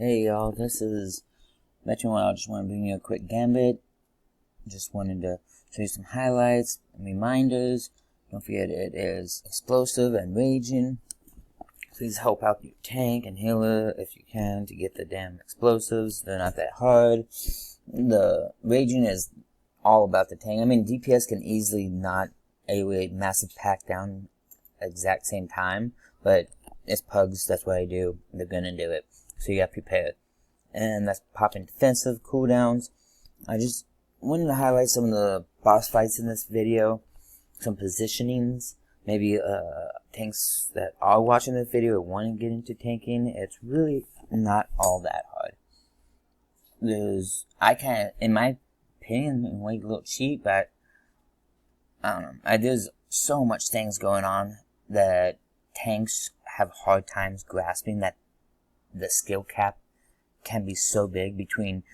Hey y'all, this is Veteran. I just want to bring you a quick gambit. Just wanted to show you some highlights and reminders. Don't forget it is explosive and raging. Please help out your tank and healer if you can to get the damn explosives. They're not that hard. The raging is all about the tank. I mean, DPS can easily not a massive pack down exact same time, but it's pugs, that's what I do. They're gonna do it. So you gotta prepare. And that's popping defensive cooldowns. I just wanted to highlight some of the boss fights in this video. Some positionings. Maybe tanks that are watching this video or want to get into tanking. It's really not all that hard. In my opinion, it might be a little cheap, but I don't know. There's so much things going on that tanks have hard times grasping, that the skill cap can be so big between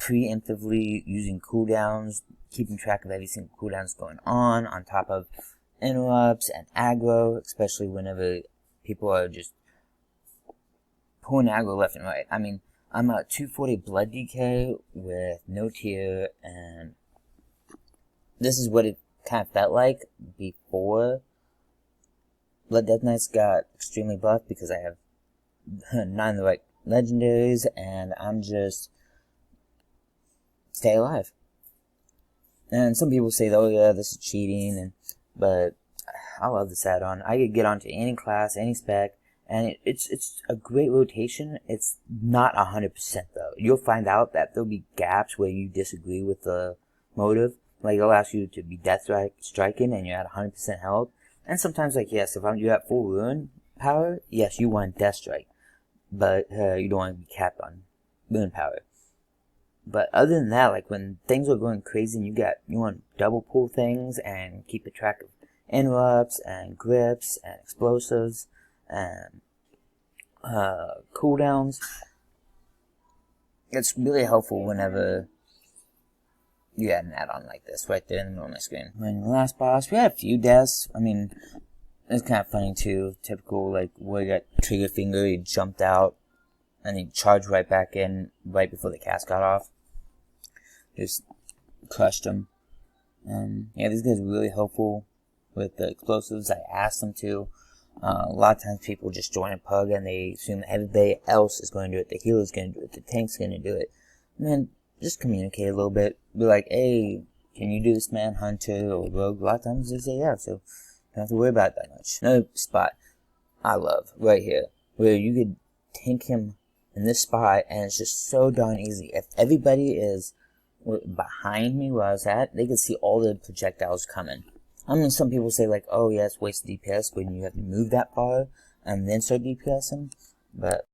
preemptively using cooldowns, keeping track of every single cooldown that's going on top of interrupts and aggro, especially whenever people are just pulling aggro left and right. I mean, I'm at 240 blood DK with no teir, and this is what it kind of felt like before Blood Death Knights got extremely buffed, because I have 9 of the right legendaries, and I'm just stay alive. And some people say, oh yeah, this is cheating, but I love this add-on. I could get onto any class, any spec, and it's a great rotation. It's not 100% though. You'll find out that there'll be gaps where you disagree with the motive. Like, it'll ask you to be death striking and you're at 100% health. And sometimes, like, yes, if you're at full ruin power, yes, you want death strike, but you don't want to be capped on ruin power. But other than that, like, when things are going crazy and you want double pull things and keep a track of interrupts and grips and explosives and cooldowns, it's really helpful whenever you add an add-on like this right there in the middle of my screen. And the last boss, we had a few deaths. I mean, it's kind of funny too. Typical, like, where you got trigger finger, he jumped out and he charged right back in right before the cast got off. Just crushed him. And yeah, these guys are really helpful with the explosives. I asked them to. A lot of times people just join a pug and they assume everybody else is going to do it. The healer's going to do it. The tank's going to do it. And then just communicate a little bit. Be like, hey, can you do this, man, hunter or rogue? A lot of times they say yeah, so you don't have to worry about it that much. Another spot I love right here, where you could tank him in this spot and it's just so darn easy. If everybody is behind me where I was at, they could see all the projectiles coming. I mean, some people say, like, oh yeah, it's wasted DPS when you have to move that far and then start DPSing, but